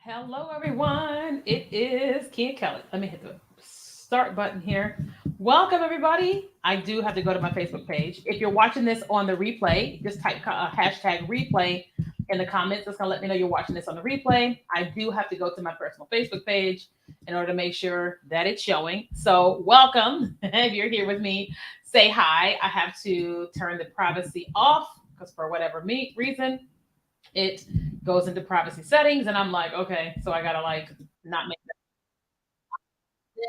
Hello, everyone. It is Kia Kelly. Let me hit the start button here. Welcome, everybody. I do have to go to my Facebook page. If you're watching this on the replay, just type hashtag replay in the comments. It's going to let me know you're watching this on the replay. I do have to go to my personal Facebook page in order to make sure that it's showing. So, welcome. If you're here with me, say hi. I have to turn the privacy off because for whatever reason, it goes into privacy settings and I'm like, okay, so I gotta like not make that.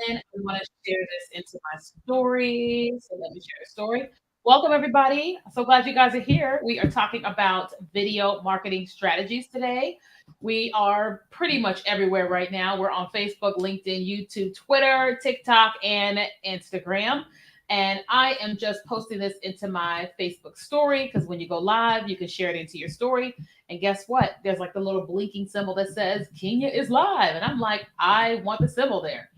Then I want to share this into my story. So let me share the story. Welcome everybody. So glad you guys are here. We are talking about video marketing strategies today. We are pretty much everywhere right now. We're on Facebook, LinkedIn, YouTube, Twitter, TikTok, and Instagram. And I am just posting this into my Facebook story because when you go live, you can share it into your story. And guess what? There's like the little blinking symbol that says Kenya is live. And I'm like, I want the symbol there.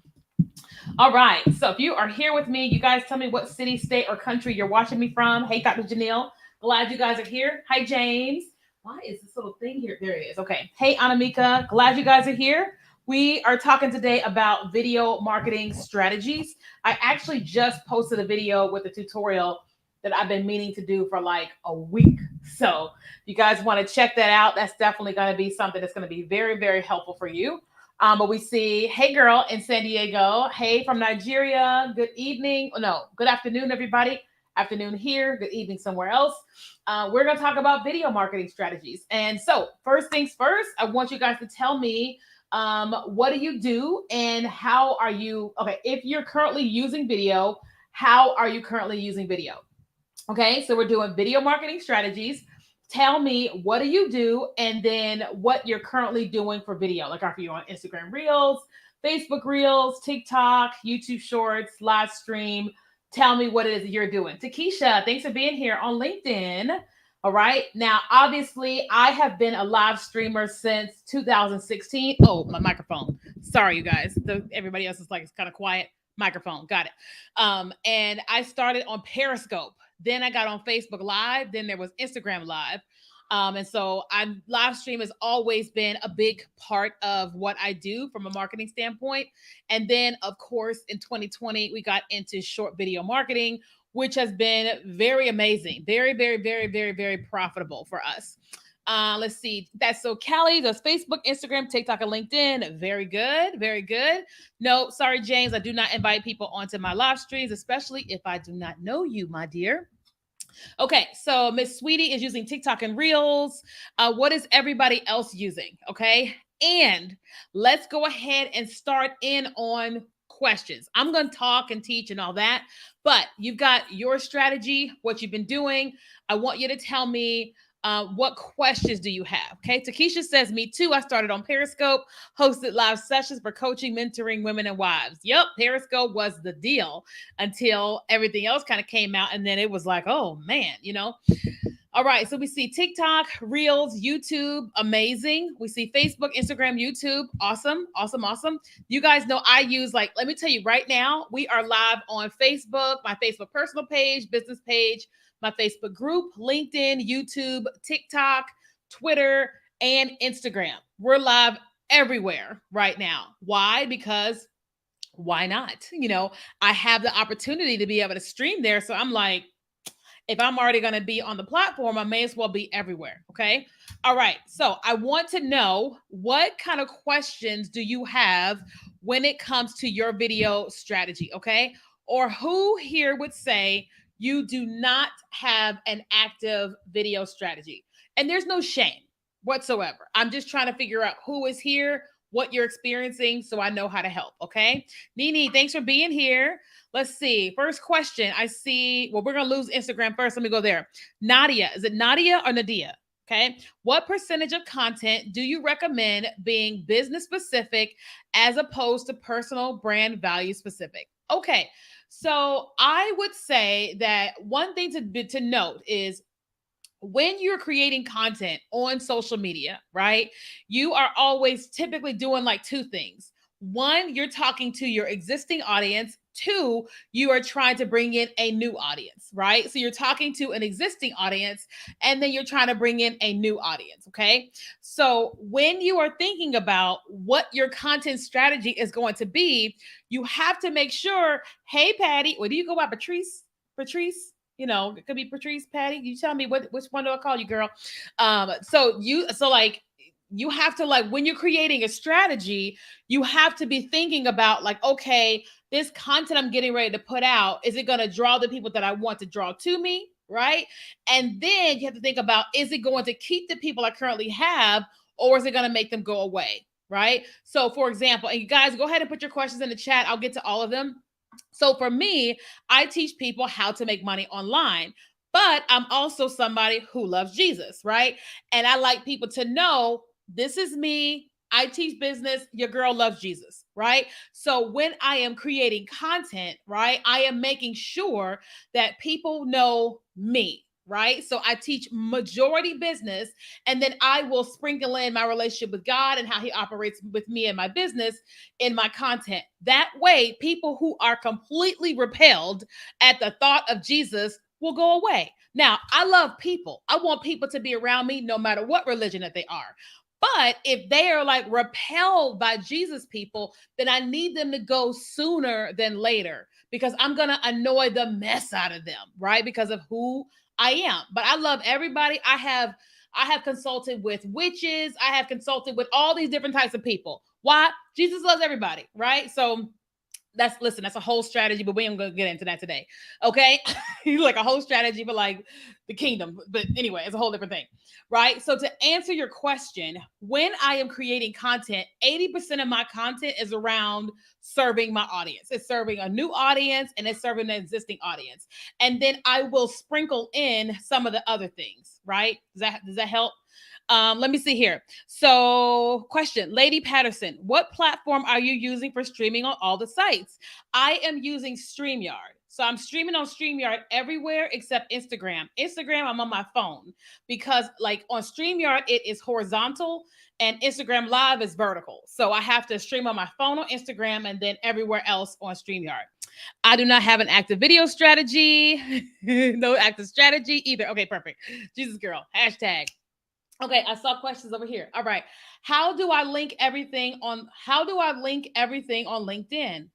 All right. So if you are here with me, you guys tell me what city, state, or country you're watching me from. Hey, Dr. Janelle. Glad you guys are here. Hi, James. Why is this little thing here? There it is. Okay. Hey, Anamika. Glad you guys are here. We are talking today about video marketing strategies. I actually just posted a video with a tutorial that I've been meaning to do for like a week. So if you guys want to check that out, that's definitely going to be something that's going to be very, very helpful for you. But we see, hey girl in San Diego. Hey from Nigeria. Good evening. Oh, no, good afternoon, everybody. Afternoon here. Good evening somewhere else. We're going to talk about video marketing strategies. And so, first things first, I want you guys to tell me what do you do and how are you? Okay, if you're currently using video, how are you currently using video? Okay, so we're doing video marketing strategies. Tell me what do you do and then what you're currently doing for video. Like are you on Instagram Reels, Facebook Reels, TikTok, YouTube Shorts, live stream. Tell me what it is that you're doing. Takesha, thanks for being here on LinkedIn. All right. Now, obviously, I have been a live streamer since 2016. Oh, my microphone. Sorry, you guys. Everybody else is like, it's kind of quiet. Microphone. Got it. And I started on Periscope. Then I got on Facebook Live. Then there was Instagram Live. And so I'm live stream has always been a big part of what I do from a marketing standpoint. And then, of course, in 2020, we got into short video marketing, which has been very amazing, very, very, very, very, very profitable for us. Let's see. That's so Callie does Facebook, Instagram, TikTok, and LinkedIn. Very good. Very good. No, sorry, James. I do not invite people onto my live streams, especially if I do not know you, my dear. Okay, so Miss Sweetie is using TikTok and Reels. What is everybody else using? Okay, and let's go ahead and start in on questions. I'm going to talk and teach and all that, but you've got your strategy, what you've been doing. I want you to tell me what questions do you have? Okay, Takesha says, me too. I started on Periscope, hosted live sessions for coaching, mentoring women and wives. Yep, Periscope was the deal until everything else kind of came out. And then it was like, oh man, you know. All right, so we see TikTok, Reels, YouTube, amazing. We see Facebook, Instagram, YouTube, awesome, awesome, awesome. You guys know I use like, let me tell you right now, we are live on Facebook, my Facebook personal page, business page, my Facebook group, LinkedIn, YouTube, TikTok, Twitter, and Instagram. We're live everywhere right now. Why? Because why not? You know, I have the opportunity to be able to stream there. So I'm like, if I'm already going to be on the platform, I may as well be everywhere. Okay. All right. So I want to know what kind of questions do you have when it comes to your video strategy? Okay. Or who here would say you do not have an active video strategy? And there's no shame whatsoever. I'm just trying to figure out who is here, what you're experiencing, so I know how to help. Okay. Nini, thanks for being here. Let's see. First question. I see. Well, we're going to lose Instagram first. Let me go there. Nadia. Is it Nadia or Nadia? Okay. What percentage of content do you recommend being business specific as opposed to personal brand value specific? Okay. So I would say that one thing to note is when you're creating content on social media, right? You are always typically doing like two things. One, you're talking to your existing audience. Two, you are trying to bring in a new audience, right? So you're talking to an existing audience and then you're trying to bring in a new audience, okay? So when you are thinking about what your content strategy is going to be, you have to make sure, hey, Patty, what do you go by, Patrice? Patrice? You know, it could be Patrice, Patty. You tell me which one do I call you, girl? So like you have to, like, when you're creating a strategy, you have to be thinking about, like, okay, this content I'm getting ready to put out, is it going to draw the people that I want to draw to me, right? And then you have to think about, is it going to keep the people I currently have, or is it going to make them go away, right? So for example, and you guys go ahead and put your questions in the chat, I'll get to all of them. So for me, I teach people how to make money online, but I'm also somebody who loves Jesus, right? And I like people to know, this is me. I teach business. Your girl loves Jesus, right? So when I am creating content, right, I am making sure that people know me, right? So I teach majority business, and then I will sprinkle in my relationship with God and how he operates with me and my business in my content. That way, people who are completely repelled at the thought of Jesus will go away. Now, I love people. I want people to be around me no matter what religion that they are. But if they are like repelled by Jesus people, then I need them to go sooner than later, because I'm going to annoy the mess out of them, right? Because of who I am. But I love everybody. I have consulted with witches. I have consulted with all these different types of people. Why? Jesus loves everybody, right? So that's a whole strategy, but we ain't gonna get into that today. Okay. Like a whole strategy for like the kingdom. But anyway, it's a whole different thing. Right. So to answer your question, when I am creating content, 80% of my content is around serving my audience. It's serving a new audience and it's serving the existing audience. And then I will sprinkle in some of the other things, right? Does that help? Let me see here. So, question, Lady Patterson, what platform are you using for streaming on all the sites? I am using StreamYard. So I'm streaming on StreamYard everywhere except Instagram. Instagram, I'm on my phone because, like, on StreamYard, it is horizontal and Instagram Live is vertical. So I have to stream on my phone on Instagram and then everywhere else on StreamYard. I do not have an active video strategy. No active strategy either. Okay, perfect. Jesus girl. Hashtag. Okay, I saw questions over here. All right. How do I link everything on LinkedIn?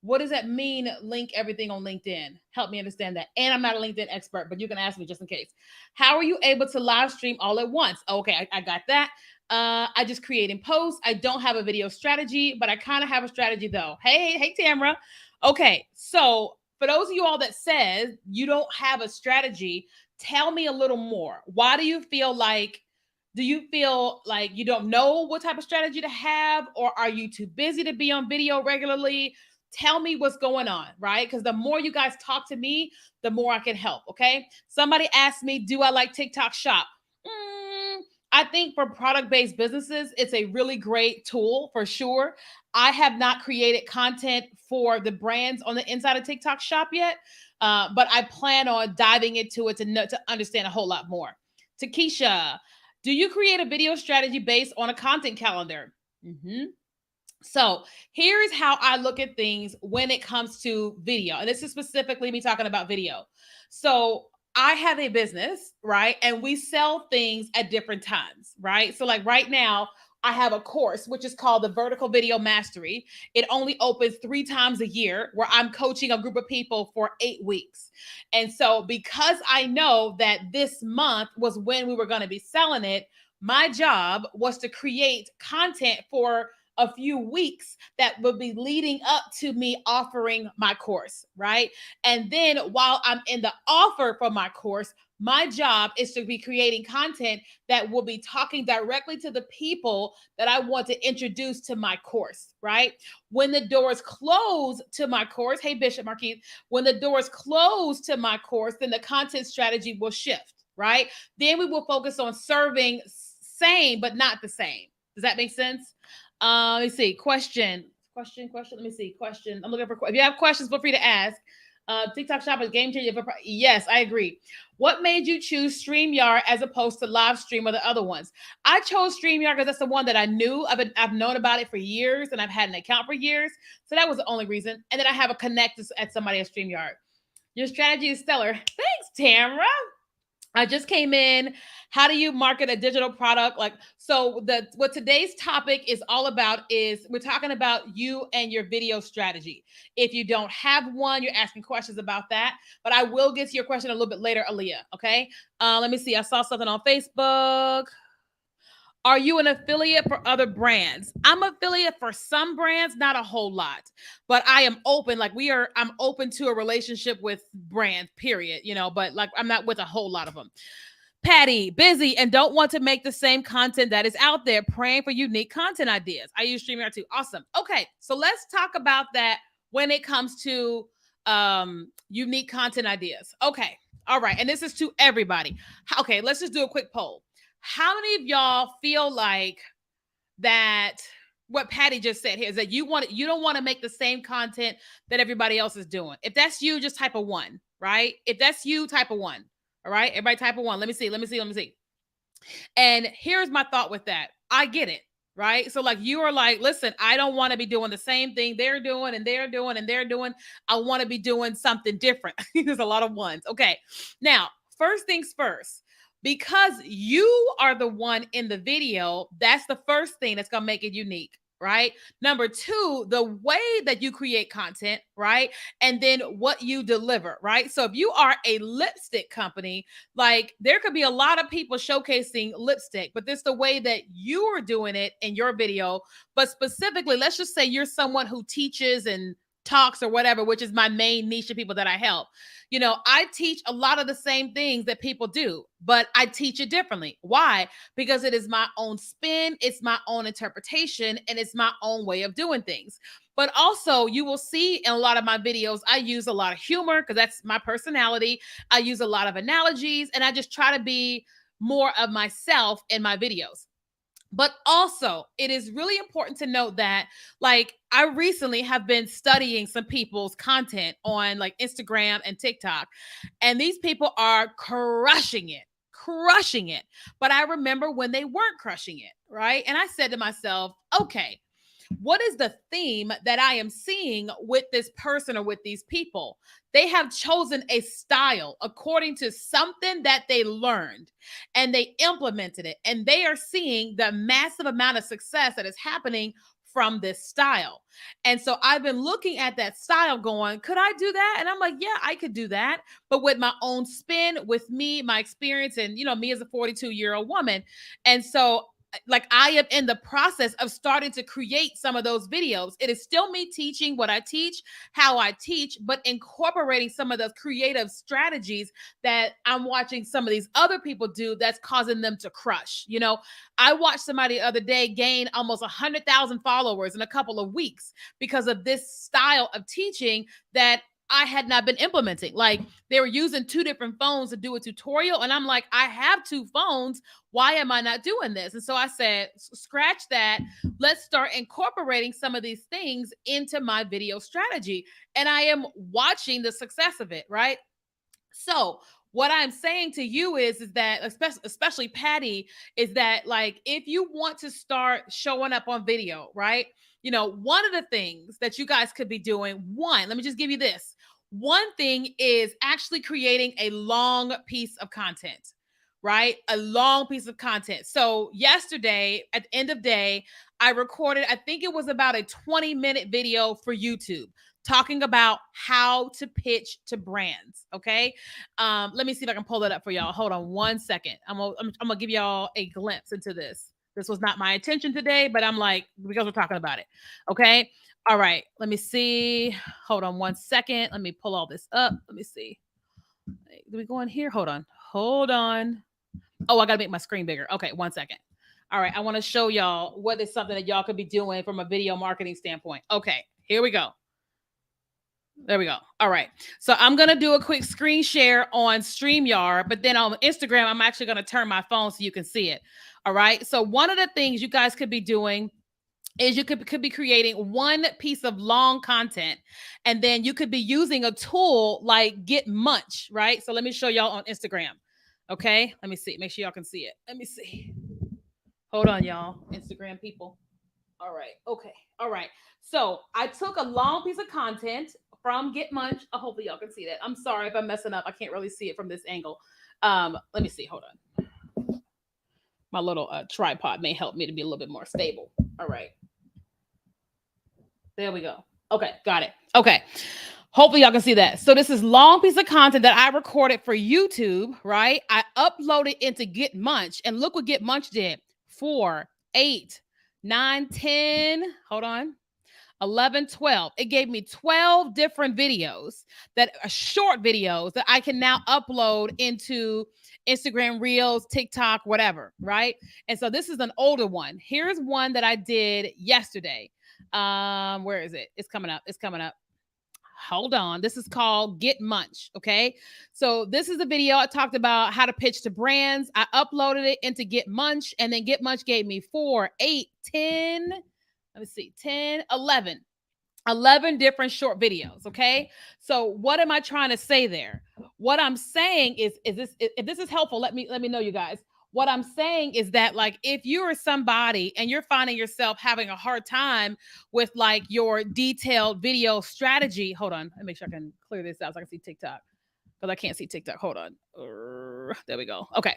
What does that mean, link everything on LinkedIn? Help me understand that. And I'm not a LinkedIn expert, but you can ask me just in case. How are you able to live stream all at once? Okay, I got that. I just creating posts. I don't have a video strategy, but I kind of have a strategy though. Hey, Tamara. Okay, so for those of you all that says you don't have a strategy, tell me a little more. Why do you feel like you don't know what type of strategy to have, or are you too busy to be on video regularly? Tell me what's going on, right? Because the more you guys talk to me, the more I can help. Okay. Somebody asked me, do I like TikTok Shop? I think for product-based businesses, it's a really great tool for sure. I have not created content for the brands on the inside of TikTok Shop yet, but I plan on diving into it to understand a whole lot more. Takesha, do you create a video strategy based on a content calendar? Mm-hmm. So here is how I look at things when it comes to video. And this is specifically me talking about video. So I have a business, right? And we sell things at different times, right? So like right now, I have a course which is called the Vertical Video Mastery. It only opens 3 times a year, where I'm coaching a group of people for 8 weeks. And so because I know that this month was when we were going to be selling it, my job was to create content for a few weeks that will be leading up to me offering my course, right? And then while I'm in the offer for my course, my job is to be creating content that will be talking directly to the people that I want to introduce to my course, right? When the doors close to my course, hey, Bishop Marquis, when the doors close to my course, then the content strategy will shift, right? Then we will focus on serving same, but not the same. Does that make sense? Let me see. Question. Let me see. Question. I'm looking for. If you have questions, feel free to ask. TikTok Shop is game changer. Yes, I agree. What made you choose StreamYard as opposed to live stream or the other ones? I chose StreamYard because that's the one that I knew. I've known about it for years and I've had an account for years. So that was the only reason. And then I have a connect at somebody at StreamYard. Your strategy is stellar. Thanks, Tamra. I just came in. How do you market a digital product? Like, so what today's topic is all about is we're talking about you and your video strategy. If you don't have one, you're asking questions about that. But I will get to your question a little bit later, Aaliyah. Okay. Let me see. I saw something on Facebook. Are you an affiliate for other brands? I'm affiliate for some brands, not a whole lot, but I am open. I'm open to a relationship with brands, period, but like I'm not with a whole lot of them. Patty, busy and don't want to make the same content that is out there, praying for unique content ideas. I use StreamYard too. Awesome. Okay. So let's talk about that when it comes to unique content ideas. Okay. All right. And this is to everybody. Okay. Let's just do a quick poll. How many of y'all feel like that what Patty just said here is that you don't want to make the same content that everybody else is doing? If that's you, just type a 1, right? If that's you, type a 1. All right, everybody type a 1. Let me see. And here's my thought with that. I get it, right? So like you are like, listen, I don't want to be doing the same thing they're doing and they're doing and they're doing. I want to be doing something different. There's a lot of ones. Okay, now, first things first. Because you are the one in the video, that's the first thing that's going to make it unique, right? Number 2, the way that you create content, right? And then what you deliver, right? So if you are a lipstick company, like there could be a lot of people showcasing lipstick, but this is the way that you are doing it in your video. But specifically, let's just say you're someone who teaches and talks or whatever, which is my main niche of people that I help. I teach a lot of the same things that people do, but I teach it differently. Why? Because it is my own spin, it's my own interpretation, and it's my own way of doing things. But also, you will see in a lot of my videos, I use a lot of humor because that's my personality. I use a lot of analogies, and I just try to be more of myself in my videos. But also, it is really important to note that, like, I recently have been studying some people's content on like Instagram and TikTok, and these people are crushing it. But I remember when they weren't crushing it, right? And I said to myself, okay, what is the theme that I am seeing with this person or with these people? They have chosen a style according to something that they learned and they implemented it. And they are seeing the massive amount of success that is happening from this style. And so I've been looking at that style going, could I do that? And I'm like, yeah, I could do that. But with my own spin, with me, my experience, and, me as a 42-year-old woman. And so like I am in the process of starting to create some of those videos. It is still me teaching what I teach, how I teach, but incorporating some of those creative strategies that I'm watching some of these other people do that's causing them to crush. I watched somebody the other day gain almost 100,000 followers in a couple of weeks because of this style of teaching that I had not been implementing. Like they were using 2 different phones to do a tutorial. And I'm like, I have 2 phones. Why am I not doing this? And so I said, scratch that. Let's start incorporating some of these things into my video strategy. And I am watching the success of it, right? So what I'm saying to you is that, especially Patty, is that like, if you want to start showing up on video, right? One of the things that you guys could be doing, let me just give you this. One thing is actually creating a long piece of content, right? A long piece of content. So yesterday at the end of day, I recorded, I think it was about a 20-minute video for YouTube talking about how to pitch to brands. Okay. Let me see if I can pull it up for y'all. Hold on 1 second. I'm gonna give y'all a glimpse into this. This was not my intention today, but I'm like, because we're talking about it. Okay. All right. Let me see. Hold on 1 second. Let me pull all this up. Let me see. Do we go in here? Hold on. Oh, I got to make my screen bigger. Okay. 1 second. All right. I want to show y'all what is something that y'all could be doing from a video marketing standpoint. Okay. Here we go. There we go. All right. So I'm going to do a quick screen share on StreamYard, but then on Instagram, I'm actually going to turn my phone so you can see it. All right. So one of the things you guys could be doing is you could be creating one piece of long content, and then you could be using a tool like Get Munch, right? So let me show y'all on Instagram. Okay, let me see. Make sure y'all can see it. Let me see. Hold on, y'all. Instagram people. All right. Okay. All right. So I took a long piece of content from Get Munch. Hopefully y'all can see that. I'm sorry if I'm messing up. I can't really see it from this angle. Let me see. Hold on. My little tripod may help me to be a little bit more stable. All right. There we go. Okay, got it. Okay. Hopefully y'all can see that. So this is long piece of content that I recorded for YouTube, right? I uploaded into Get Munch, and look what Get Munch did. 4, 8, 9, 10. Hold on. 11, 12. It gave me 12 different videos that are short videos that I can now upload into Instagram Reels, TikTok, whatever, right? And so this is an older one. Here's one that I did yesterday. Where is it? It's coming up. It's coming up. Hold on. This is called Get Munch. Okay. So this is the video I talked about how to pitch to brands. I uploaded it into Get Munch, and then Get Munch gave me 4, 8, 10. Let me see, 10, 11 different short videos. Okay. So what am I trying to say there? What I'm saying is this, if this is helpful, let me know, you guys. What I'm saying is that, like, if you are somebody and you're finding yourself having a hard time with like your detailed video strategy, hold on, let me make sure I can clear this out so I can see TikTok, because I can't see TikTok. Hold on. There we go. Okay.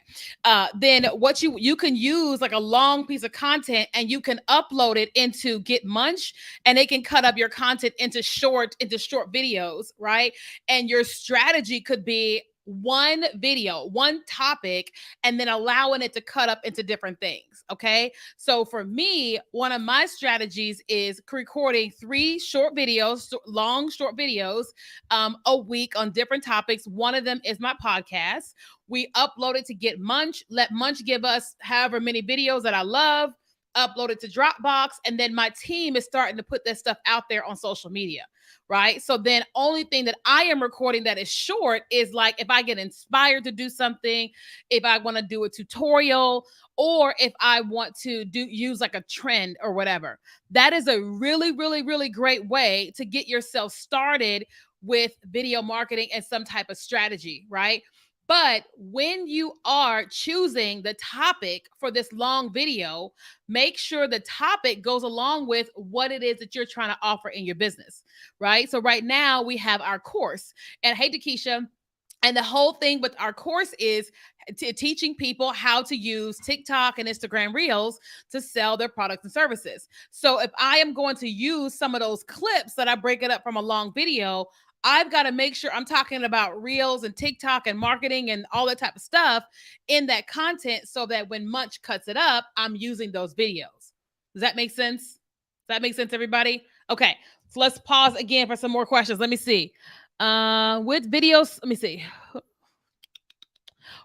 Then what you can use like a long piece of content, and you can upload it into Get Munch, and they can cut up your content into short videos, right? And your strategy could be one video, one topic, and then allowing it to cut up into different things. Okay. So for me, one of my strategies is recording 3 short videos, long short videos, a week on different topics. One of them is my podcast. We upload it to Get Munch, let Munch give us however many videos that I love, upload it to Dropbox, and then my team is starting to put that stuff out there on social media, right? So then only thing that I am recording that is short is like if I get inspired to do something, if I want to do a tutorial, or if I want to use like a trend or whatever. That is a really, really, really great way to get yourself started with video marketing and some type of strategy, right? But when you are choosing the topic for this long video, make sure the topic goes along with what it is that you're trying to offer in your business, right? So right now we have our course, and hey, Takesha, and the whole thing with our course is teaching people how to use TikTok and Instagram Reels to sell their products and services. So if I am going to use some of those clips that I break it up from a long video, I've got to make sure I'm talking about Reels and TikTok and marketing and all that type of stuff in that content, so that when Munch cuts it up, I'm using those videos. Does that make sense? Does that make sense, everybody? Okay, so let's pause again for some more questions. Let me see. With videos, let me see.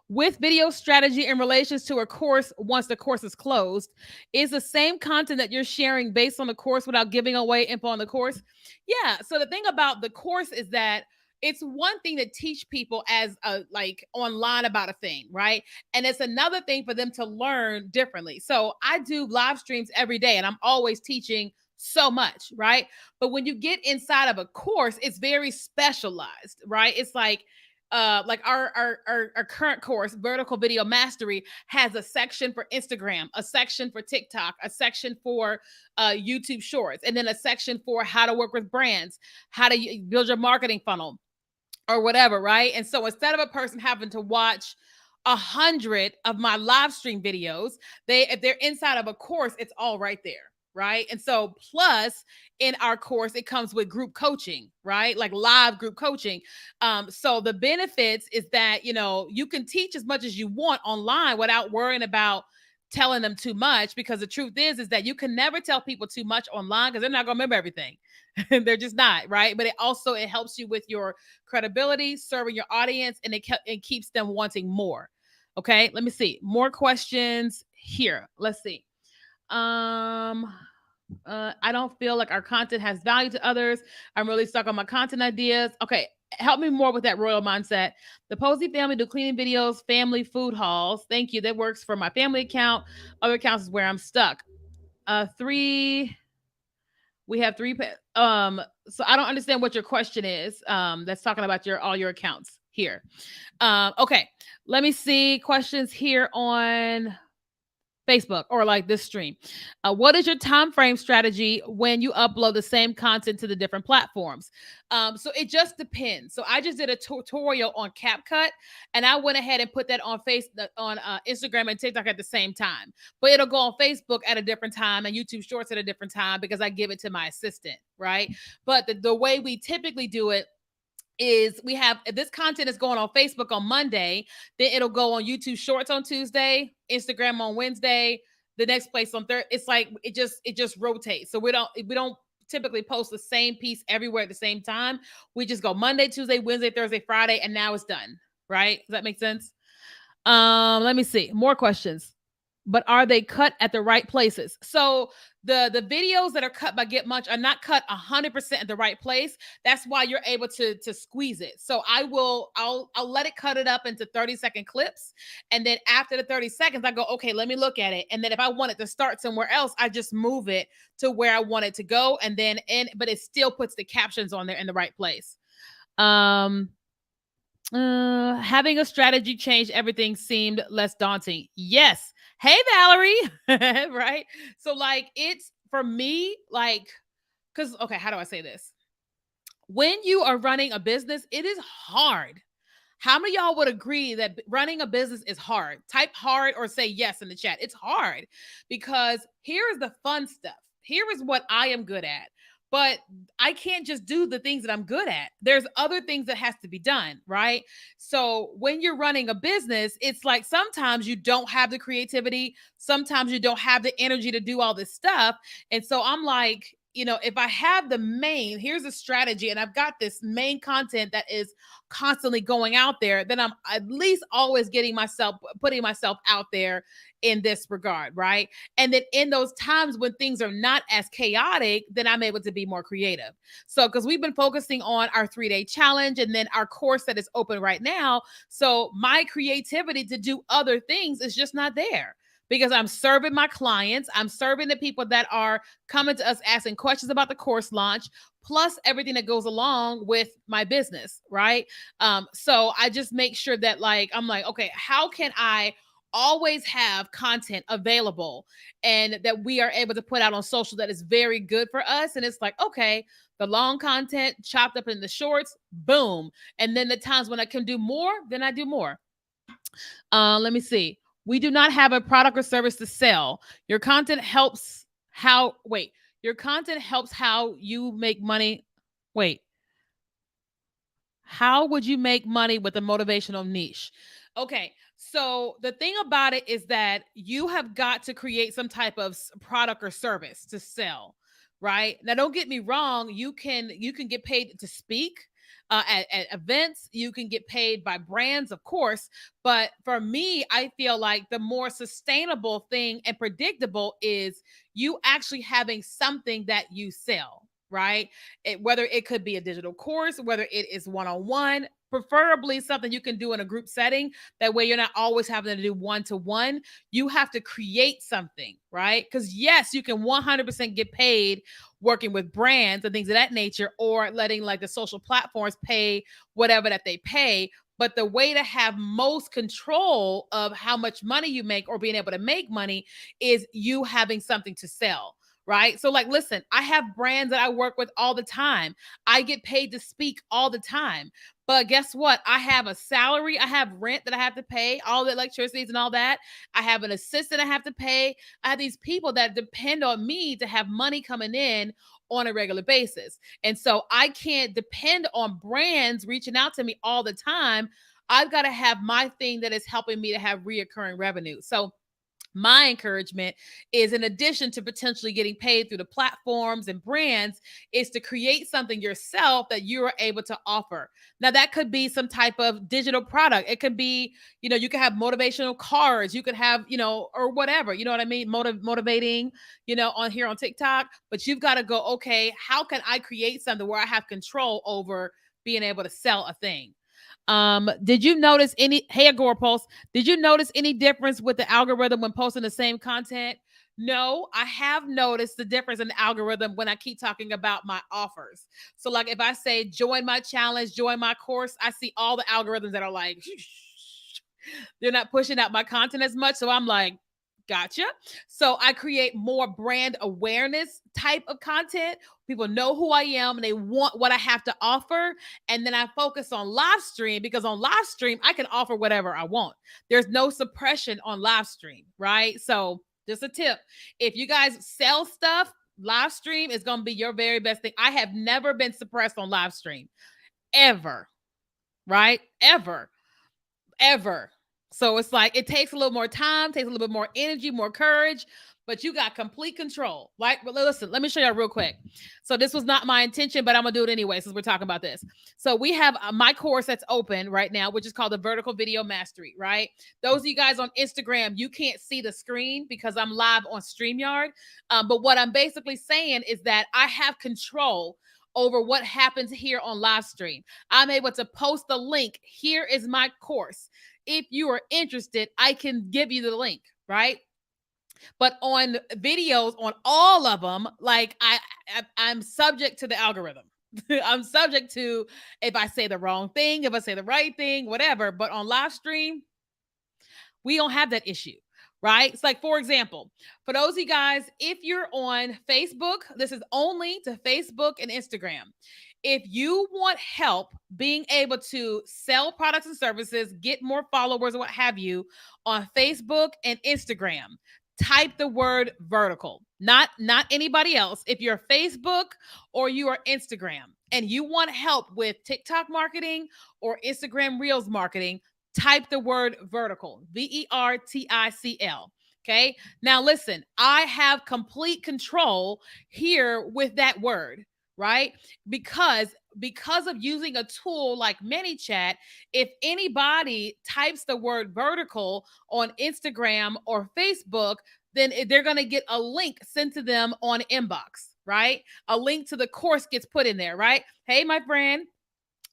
With video strategy in relations to a course, once the course is closed, is the same content that you're sharing based on the course without giving away info on the course? Yeah. So the thing about the course is that it's one thing to teach people as a like online about a thing, right? And it's another thing for them to learn differently. So I do live streams every day, and I'm always teaching so much, right? But when you get inside of a course, it's very specialized, right? It's like our current course, Vertical Video Mastery, has a section for Instagram, a section for TikTok, a section for YouTube Shorts, and then a section for how to work with brands, how to build your marketing funnel, or whatever, right? And so instead of a person having to watch 100 of my live stream videos, if they're inside of a course, it's all right there, right? And so plus in our course, it comes with group coaching, right? Like live group coaching. So the benefits is that, you can teach as much as you want online without worrying about telling them too much, because the truth is that you can never tell people too much online, because they're not going to remember everything. They're just not, right? But it helps you with your credibility, serving your audience, and it keeps them wanting more. Okay, let me see more questions here. Let's see. I don't feel like our content has value to others. I'm really stuck on my content ideas. Okay, help me more with that royal mindset. The Posey family do cleaning videos, family food hauls. Thank you. That works for my family account. Other accounts is where I'm stuck. 3 We have three. So I don't understand what your question is. That's talking about your all your accounts here. Okay. Let me see questions here on Facebook or like this stream. What is your time frame strategy when you upload the same content to the different platforms? So it just depends. So I just did a tutorial on CapCut, and I went ahead and put that on Instagram and TikTok at the same time. But it'll go on Facebook at a different time and YouTube Shorts at a different time because I give it to my assistant, right? But the way we typically do it is we have this content is going on Facebook on Monday, then it'll go on YouTube Shorts on Tuesday, Instagram on Wednesday, the next place on Thursday. It's like it just rotates. So we don't typically post the same piece everywhere at the same time. We just go Monday, Tuesday, Wednesday, Thursday, Friday, and now it's done. Right? Does that make sense? Let me see. More questions. But are they cut at the right places? So the videos that are cut by Get Much are not cut 100% at the right place. That's why you're able to squeeze it. So I'll let it cut it up into 30-second clips, and then after the 30 seconds I go, okay, let me look at it, and then if I want it to start somewhere else, I just move it to where I want it to go, and then but it still puts the captions on there in the right place. Having a strategy change everything seemed less daunting. Yes. Hey, Valerie. Right. So, like, it's for me, like, because, okay, how do I say this? When you are running a business, it is hard. How many of y'all would agree that running a business is hard? Type hard or say yes in the chat. It's hard because here is the fun stuff. Here is what I am good at. But I can't just do the things that I'm good at. There's other things that has to be done, right? So when you're running a business, it's like sometimes you don't have the creativity, sometimes you don't have the energy to do all this stuff. And so I'm like, if I have here's a strategy, and I've got this main content that is constantly going out there, then I'm at least always putting myself out there in this regard, right? And then in those times when things are not as chaotic, then I'm able to be more creative. So, because we've been focusing on our 3-day challenge and then our course that is open right now. So, my creativity to do other things is just not there because I'm serving my clients. I'm serving the people that are coming to us asking questions about the course launch, plus everything that goes along with my business, right? So I just make sure that I'm like, okay, how can I always have content available and that we are able to put out on social that is very good for us? And it's like, okay, the long content chopped up in the shorts, boom. And then the times when I can do more, then I do more. Let me see. We do not have a product or service to sell. Your content helps how you make money. Wait. How would you make money with a motivational niche? Okay. So the thing about it is that you have got to create some type of product or service to sell, right? Now don't get me wrong, you can get paid to speak at events. You can get paid by brands, of course. But for me, I feel like the more sustainable thing and predictable is you actually having something that you sell, right? Whether it could be a digital course, whether it is one-on-one, preferably something you can do in a group setting. That way you're not always having to do one-to-one. You have to create something, right? Because yes, you can 100% get paid working with brands and things of that nature, or letting like the social platforms pay whatever that they pay. But the way to have most control of how much money you make or being able to make money is you having something to sell, right? So, like, listen, I have brands that I work with all the time. I get paid to speak all the time. But guess what? I have a salary, I have rent that I have to pay, all the electricities and all that. I have an assistant I have to pay. I have these people that depend on me to have money coming in on a regular basis. And so I can't depend on brands reaching out to me all the time. I've got to have my thing that is helping me to have reoccurring revenue. So my encouragement is, in addition to potentially getting paid through the platforms and brands, is to create something yourself that you are able to offer. Now that could be some type of digital product. It could be, you could have motivational cards, you could have, or whatever, you know what I mean? Motivating, on here on TikTok, but you've got to go, okay, how can I create something where I have control over being able to sell a thing? Did you notice any, hey Agora Pulse, did you notice any difference with the algorithm when posting the same content? No, I have noticed the difference in the algorithm when I keep talking about my offers. So, like if I say join my challenge, join my course, I see all the algorithms that are like, they're not pushing out my content as much. So I'm like, gotcha. So I create more brand awareness type of content. People know who I am and they want what I have to offer. And then I focus on live stream because on live stream, I can offer whatever I want. There's no suppression on live stream, right? So just a tip. If you guys sell stuff, live stream is going to be your very best thing. I have never been suppressed on live stream ever, right? Ever. So it's like it takes a little more time, takes a little bit more energy, more courage, but you got complete control. Like, but listen, let me show you real quick. So this was not my intention, but I'm gonna do it anyway since we're talking about this. So we have my course that's open right now, which is called the Vertical Video Mastery. Right? Those of you guys on Instagram, you can't see the screen because I'm live on StreamYard. But what I'm basically saying is that I have control over what happens here on live stream. I'm able to post the link. Here is my course. If you are interested, I can give you the link, right? But on videos, on all of them, like I'm subject to the algorithm. I'm subject to if I say the wrong thing, if I say the right thing, whatever. But on live stream, we don't have that issue, right? It's like, for example, for those of you guys, if you're on Facebook, this is only to Facebook and Instagram. If you want help being able to sell products and services, get more followers, or what have you, on Facebook and Instagram, type the word vertical, not anybody else. If you're Facebook or you are Instagram and you want help with TikTok marketing or Instagram Reels marketing, type the word vertical, verticl. Okay. Now, listen, I have complete control here with that word, right? Because of using a tool like ManyChat, if anybody types the word vertical on Instagram or Facebook, then they're going to get a link sent to them on inbox, right? A link to the course gets put in there, right? Hey, my friend,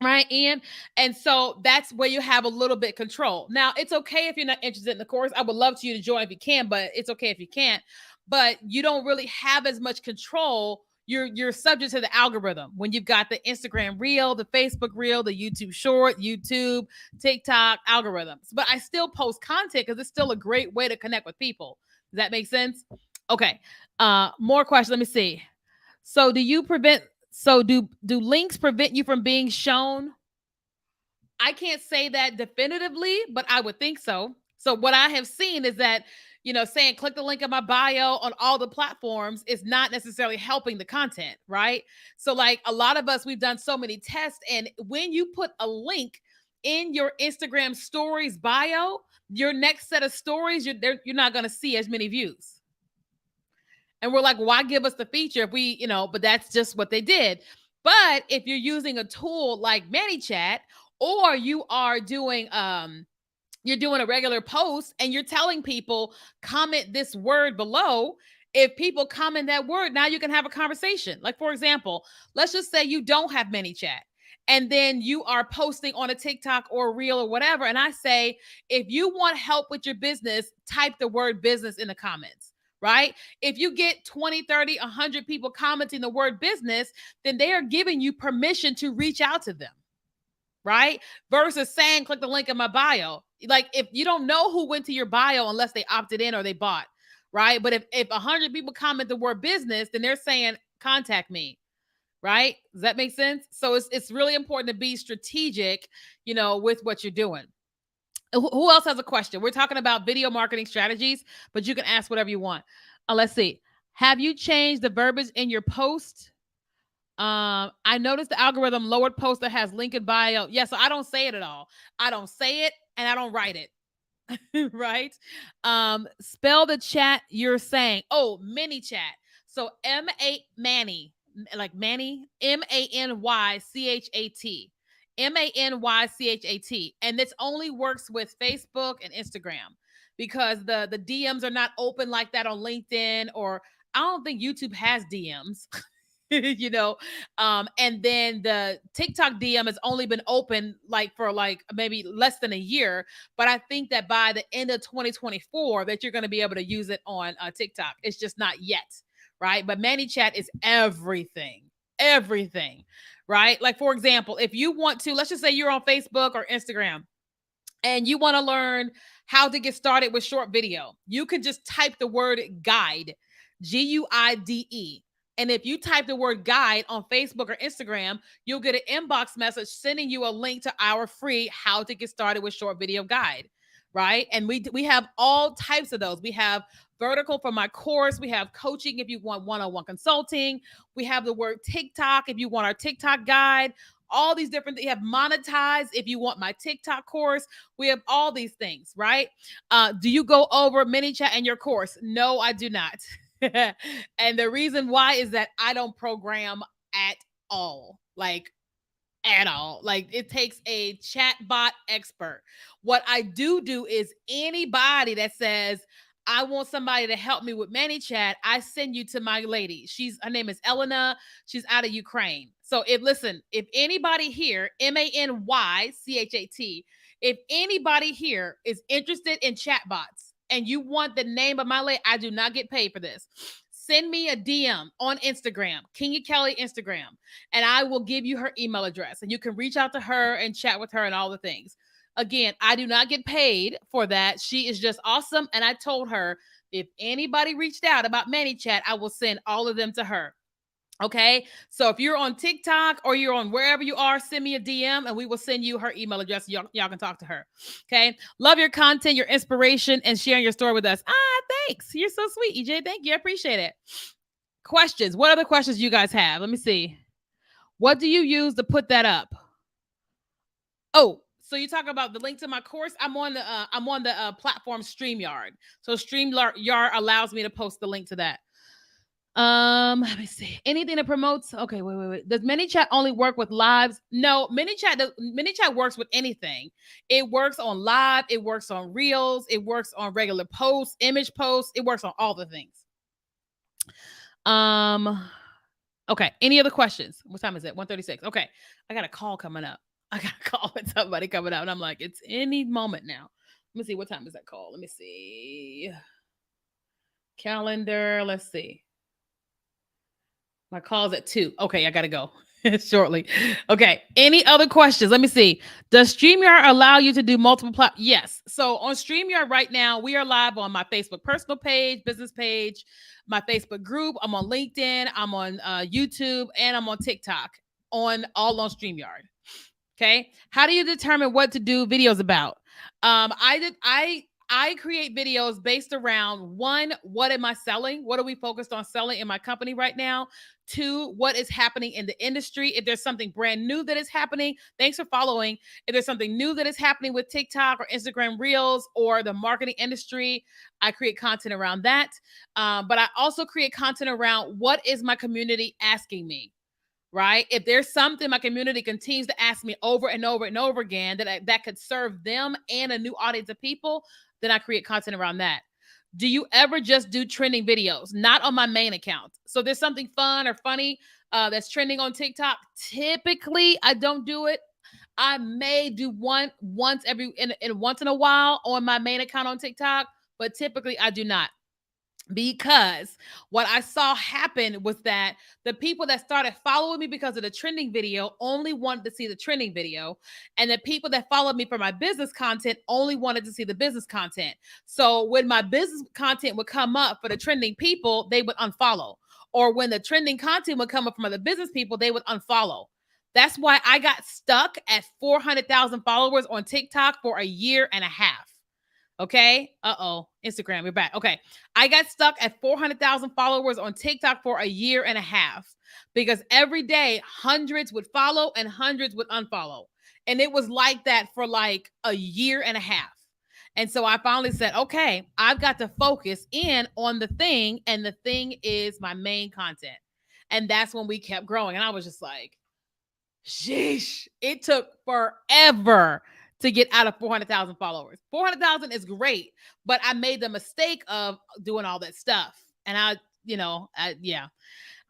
right, Ian? And so that's where you have a little bit control. Now, it's okay if you're not interested in the course. I would love for you to join if you can, but it's okay if you can't. But you don't really have as much control. You're subject to the algorithm when you've got the Instagram reel, the Facebook reel, the YouTube short, YouTube, TikTok algorithms. But I still post content because it's still a great way to connect with people. Does that make sense? Okay. More questions. Let me see. So do links prevent you from being shown? I can't say that definitively, but I would think so. So what I have seen is that, saying click the link in my bio on all the platforms is not necessarily helping the content, right? So like a lot of us, we've done so many tests, and when you put a link in your Instagram stories bio, your next set of stories, you're not going to see as many views. And we're like, why give us the feature if we, but that's just what they did. But if you're using a tool like ManyChat, or you're doing a regular post and you're telling people comment this word below, if people comment that word, now you can have a conversation. Like, for example, let's just say you don't have ManyChat and then you are posting on a TikTok or a reel or whatever. And I say, if you want help with your business, type the word business in the comments, right? If you get 20, 30, 100 people commenting the word business, then they are giving you permission to reach out to them, right? Versus saying, click the link in my bio. Like, if you don't know who went to your bio unless they opted in or they bought, right? But if 100 people comment the word business, then they're saying, contact me, right? Does that make sense? So it's really important to be strategic, with what you're doing. Who else has a question? We're talking about video marketing strategies, but you can ask whatever you want. Let's see. Have you changed the verbiage in your post? I noticed the algorithm lowered post that has link in bio. Yeah, so I don't say it at all. I don't say it and I don't write it. Right? Spell the chat you're saying. Oh, ManyChat. So Manny, like Manny, ManyChat. ManyChat. And this only works with Facebook and Instagram because the DMs are not open like that on LinkedIn, or I don't think YouTube has DMs. you know. And then the TikTok DM has only been open like for like maybe less than a year, but I think that by the end of 2024 that you're going to be able to use it on TikTok. It's just not yet, right? But ManyChat is everything, everything, right? Like for example, if you want to, let's just say you're on Facebook or Instagram and you want to learn how to get started with short video, you can just type the word guide, GUIDE. And if you type the word guide on Facebook or Instagram, you'll get an inbox message sending you a link to our free how to get started with short video guide, right? And we have all types of those. We have vertical for my course. We have coaching if you want one-on-one consulting. We have the word TikTok if you want our TikTok guide. All these different things. You have monetize if you want my TikTok course. We have all these things, right? Do you go over ManyChat in your course? No, I do not. And the reason why is that I don't program at all. Like at all. Like it takes a chatbot expert. What I do is anybody that says, I want somebody to help me with ManyChat, I send you to my lady. Her name is Elena. She's out of Ukraine. So if anybody here, ManyChat, if anybody here is interested in chatbots and you want the name of my lady, I do not get paid for this. Send me a DM on Instagram, Kenya Kelly Instagram, and I will give you her email address and you can reach out to her and chat with her and all the things. Again, I do not get paid for that. She is just awesome. And I told her if anybody reached out about ManyChat, I will send all of them to her. Okay. So if you're on TikTok or you're on wherever you are, send me a DM and we will send you her email address. Y'all can talk to her. Okay. Love your content, your inspiration, and sharing your story with us. Thanks. You're so sweet, EJ. Thank you. I appreciate it. Questions. What other questions you guys have? Let me see. What do you use to put that up? Oh, so you talk about the link to my course? I'm on the platform StreamYard. So StreamYard allows me to post the link to that. Let me see. Anything that promotes. Okay, wait. Does ManyChat only work with lives? No, ManyChat works with anything. It works on live. It works on reels. It works on regular posts, image posts. It works on all the things. Okay. Any other questions? What time is it? 1:36. Okay, I got a call coming up. I got a call with somebody coming up, and I'm like, it's any moment now. Let me see. What time is that call? Let me see. Calendar. Let's see. My call's at 2. Okay, I gotta go shortly. Okay. Any other questions? Let me see. Does StreamYard allow you to do multiple platforms? Yes. So on StreamYard right now, we are live on my Facebook personal page, business page, my Facebook group. I'm on LinkedIn. I'm on YouTube, and I'm on TikTok. All on StreamYard. Okay. How do you determine what to do videos about? I create videos based around one, what am I selling? What are we focused on selling in my company right now? 2, what is happening in the industry? If there's something brand new that is happening, thanks for following. If there's something new that is happening with TikTok or Instagram Reels or the marketing industry, I create content around that. But I also create content around what is my community asking me? Right? If there's something my community continues to ask me over and over and over again that could serve them and a new audience of people, then I create content around that. Do you ever just do trending videos? Not on my main account. So there's something fun or funny that's trending on TikTok. Typically, I don't do it. I may do once in a while on my main account on TikTok, but typically I do not. Because what I saw happen was that the people that started following me because of the trending video only wanted to see the trending video. And the people that followed me for my business content only wanted to see the business content. So when my business content would come up for the trending people, they would unfollow. Or when the trending content would come up from other business people, they would unfollow. That's why I got stuck at 400,000 followers on TikTok for a year and a half. Okay. Instagram, we're back. Okay. I got stuck at 400,000 followers on TikTok for a year and a half because every day hundreds would follow and hundreds would unfollow. And it was like that for like a year and a half. And so I finally said, okay, I've got to focus in on the thing. And the thing is my main content. And that's when we kept growing. And I was just like, sheesh, it took forever to get out of 400,000 followers. 400,000 is great, but I made the mistake of doing all that stuff. And yeah.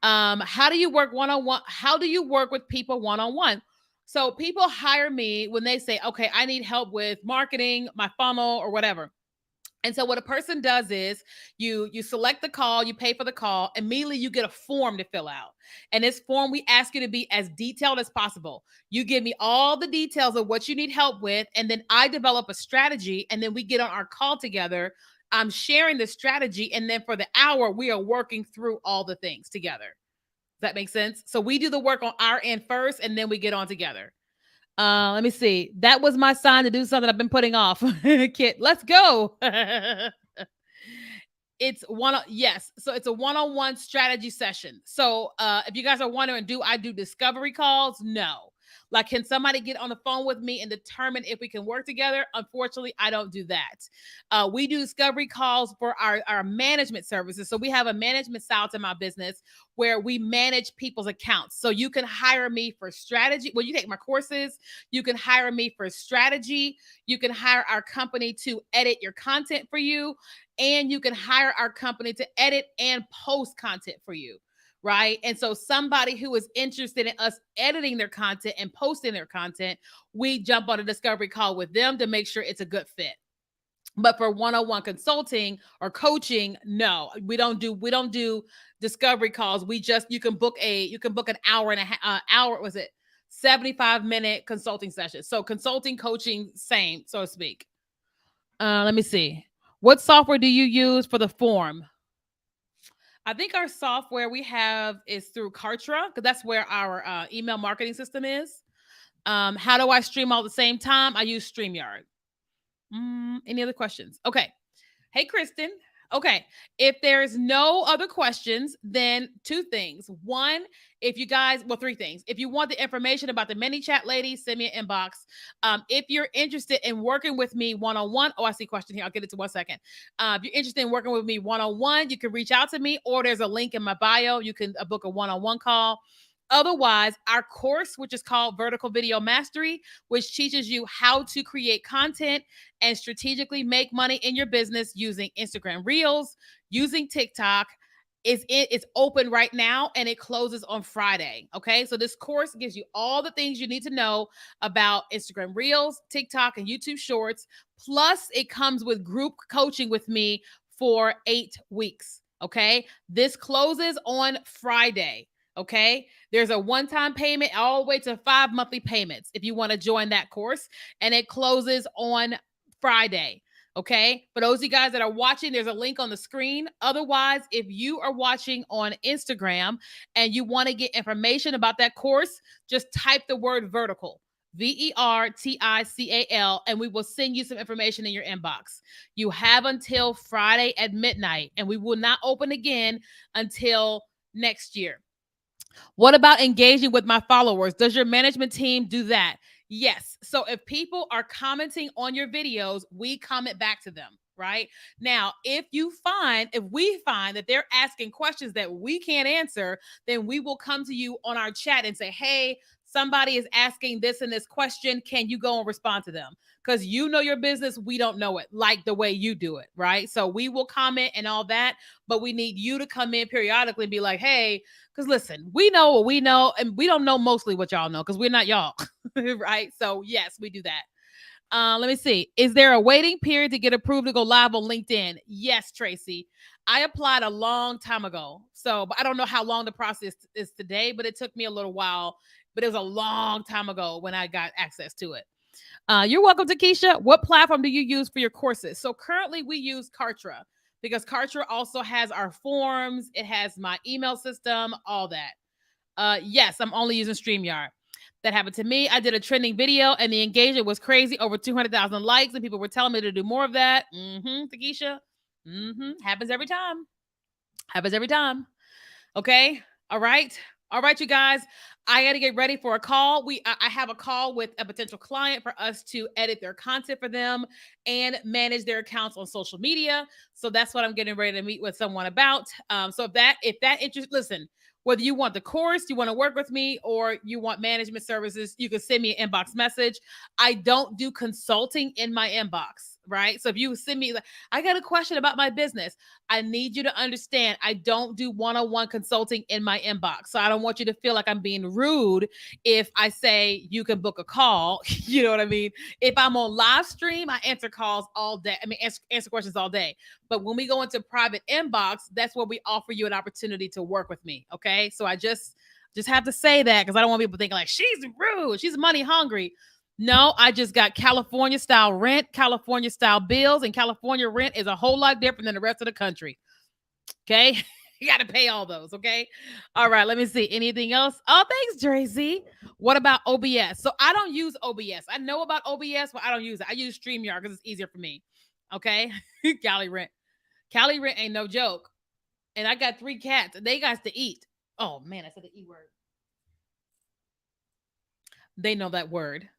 How do you work one-on-one? How do you work with people one-on-one? So people hire me when they say, okay, I need help with marketing, my funnel, or whatever. And so what a person does is you select the call, you pay for the call, immediately you get a form to fill out. And this form we ask you to be as detailed as possible. You give me all the details of what you need help with, and then I develop a strategy, and then we get on our call together. I'm sharing the strategy, and then for the hour we are working through all the things together. Does that make sense? So we do the work on our end first, and then we get on together. Let me see. That was my sign to do something I've been putting off. Kit, let's go. It's yes. So it's a one-on-one strategy session. So if you guys are wondering, do I do discovery calls? No. Like, can somebody get on the phone with me and determine if we can work together? Unfortunately, I don't do that. We do discovery calls for our management services. So we have a management style to my business where we manage people's accounts. So you can hire me for strategy. Well, you take my courses, you can hire me for strategy. You can hire our company to edit your content for you, and you can hire our company to edit and post content for you. Right. And so somebody who is interested in us editing their content and posting their content, we jump on a discovery call with them to make sure it's a good fit. But for one-on-one consulting or coaching, no, we don't do discovery calls. You can book an hour and a half hour, was it 75-minute consulting session. So consulting, coaching, same, so to speak. Let me see. What software do you use for the form? I think our software we have is through Kartra, because that's where our email marketing system is. How do I stream all at the same time? I use StreamYard. Any other questions? Okay. Hey, Kristen. Okay. If there's no other questions, then two things. One, three things. If you want the information about the ManyChat lady, send me an inbox. If you're interested in working with me one-on-one, I see a question here. I'll get it to 1 second. If you're interested in working with me one-on-one, you can reach out to me, or there's a link in my bio. You can book a one-on-one call. Otherwise, our course, which is called Vertical Video Mastery, which teaches you how to create content and strategically make money in your business using Instagram Reels, using TikTok, it's open right now, and it closes on Friday. Okay. So this course gives you all the things you need to know about Instagram Reels, TikTok, and YouTube Shorts. Plus, it comes with group coaching with me for 8 weeks. Okay. This closes on Friday. Okay. There's a one-time payment all the way to 5 monthly payments if you want to join that course, and it closes on Friday. Okay. For those of you guys that are watching, there's a link on the screen. Otherwise, if you are watching on Instagram and you want to get information about that course, just type the word vertical, VERTICAL, and we will send you some information in your inbox. You have until Friday at midnight, and we will not open again until next year. What about engaging with my followers? Does your management team do that? Yes. So if people are commenting on your videos, we comment back to them. Right now, if we find that they're asking questions that we can't answer, then we will come to you on our chat and say, hey, somebody is asking this and this question. Can you go and respond to them? Because you know your business, we don't know it like the way you do it. Right. So we will comment and all that, but we need you to come in periodically and be like, hey, because listen, we know what we know, and we don't know mostly what y'all know because we're not y'all. Right. So yes, we do that. Let me see. Is there a waiting period to get approved to go live on LinkedIn? Yes, Tracy. I applied a long time ago. So, but I don't know how long the process is today, but it took me a little while. But it was a long time ago when I got access to it. You're welcome, Takesha. What platform do you use for your courses? So currently we use Kartra, because Kartra also has our forms. It has my email system, all that. Yes, I'm only using StreamYard. That happened to me. I did a trending video and the engagement was crazy, over 200,000 likes, and people were telling me to do more of that. Takesha. Happens every time. Happens every time. Okay. All right. All right, you guys. I got to get ready for a call. I have a call with a potential client for us to edit their content for them and manage their accounts on social media. So that's what I'm getting ready to meet with someone about. So if that interest, listen, whether you want the course, you want to work with me, or you want management services, you can send me an inbox message. I don't do consulting in my inbox, right? So if you send me, like, I got a question about my business, I need you to understand I don't do one-on-one consulting in my inbox. So I don't want you to feel like I'm being rude if I say you can book a call. You know what I mean? If I'm on live stream, I answer calls all day. I mean, answer questions all day. But when we go into private inbox, that's where we offer you an opportunity to work with me. Okay. So I just have to say that because I don't want people thinking like she's rude, she's money hungry. No, I just got California style rent, California style bills, and California rent is a whole lot different than the rest of the country. Okay. You got to pay all those. Okay. All right. Let me see. Anything else? Oh, thanks, Tracy. What about OBS? So I don't use OBS. I know about OBS, but I don't use it. I use StreamYard because it's easier for me. Okay. Cali rent. Cali rent ain't no joke. And I got 3 cats. They got to eat. Oh, man. I said the E word. They know that word.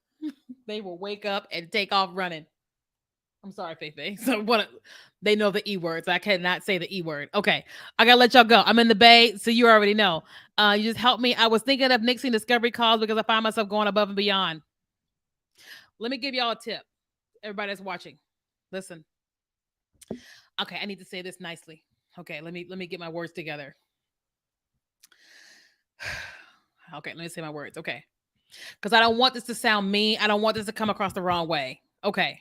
They will wake up and take off running. I'm sorry, Feifei. So what? They know the E words. I cannot say the E word. Okay, I gotta let y'all go. I'm in the Bay, so you already know. You just help me. I was thinking of nixing discovery calls because I find myself going above and beyond. Let me give y'all a tip. Everybody that's watching, listen. Okay, I need to say this nicely. Okay, let me get my words together. Okay, let me say my words. Okay, because I don't want this to sound mean. I don't want this to come across the wrong way. Okay.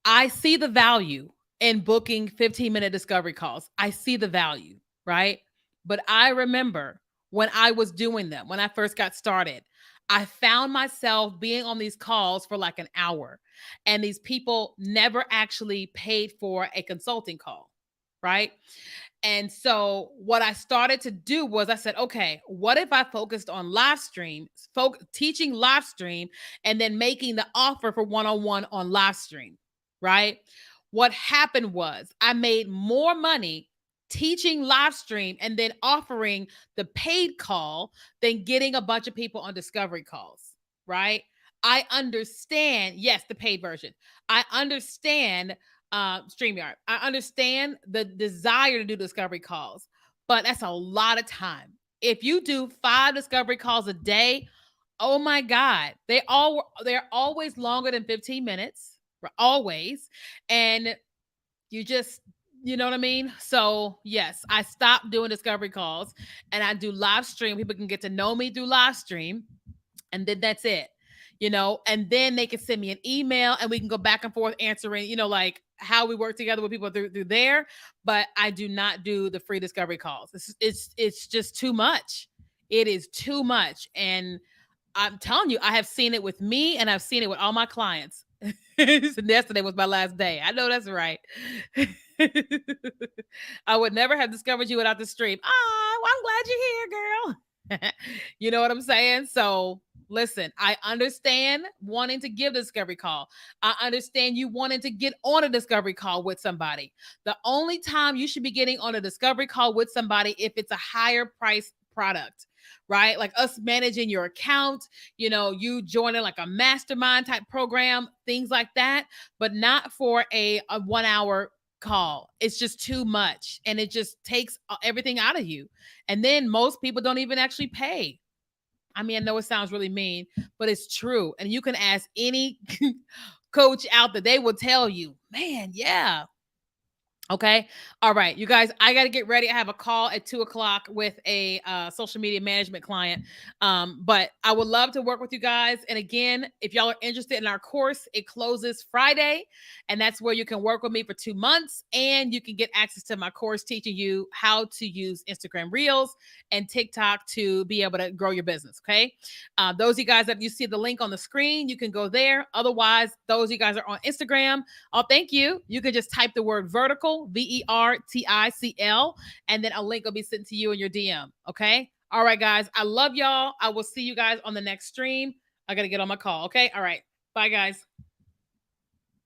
I see the value in booking 15-minute discovery calls. I see the value, right? But I remember when I was doing them, when I first got started, I found myself being on these calls for like an hour, and these people never actually paid for a consulting call, right? And so what I started to do was I said, okay, what if I focused on live stream, teaching live stream, and then making the offer for one-on-one on live stream, right? What happened was I made more money teaching live stream and then offering the paid call than getting a bunch of people on discovery calls, right? I understand, yes, the paid version. I understand StreamYard. I understand the desire to do discovery calls, but that's a lot of time. If you do 5 discovery calls a day, oh my God, they're always longer than 15 minutes, always. And you just, you know what I mean? So yes, I stopped doing discovery calls and I do live stream. People can get to know me through live stream, and then that's it. And then they can send me an email and we can go back and forth answering, like how we work together with people through there. But I do not do the free discovery calls. It's just too much. It is too much. And I'm telling you, I have seen it with me and I've seen it with all my clients. Yesterday was my last day. I know that's right. I would never have discovered you without the stream. Oh, well, I'm glad you're here, girl. You know what I'm saying? So listen, I understand wanting to give the discovery call. I understand you wanting to get on a discovery call with somebody. The only time you should be getting on a discovery call with somebody if it's a higher price product, right? Like us managing your account, you joining like a mastermind type program, things like that, but not for a 1 hour call. It's just too much and it just takes everything out of you. And then most people don't even actually pay. I mean, I know it sounds really mean, but it's true. And you can ask any coach out there, they will tell you, man, yeah. Okay. All right. You guys, I got to get ready. I have a call at 2:00 with a social media management client. But I would love to work with you guys. And again, if y'all are interested in our course, it closes Friday. And that's where you can work with me for 2 months. And you can get access to my course teaching you how to use Instagram Reels and TikTok to be able to grow your business. Okay. Those of you guys that you see the link on the screen, you can go there. Otherwise, those of you guys are on Instagram. Oh, thank you. You can just type the word vertical, VERTICL, and then a link will be sent to you in your DM. Okay. All right, guys. I love y'all. I will see you guys on the next stream. I got to get on my call. Okay. All right. Bye, guys.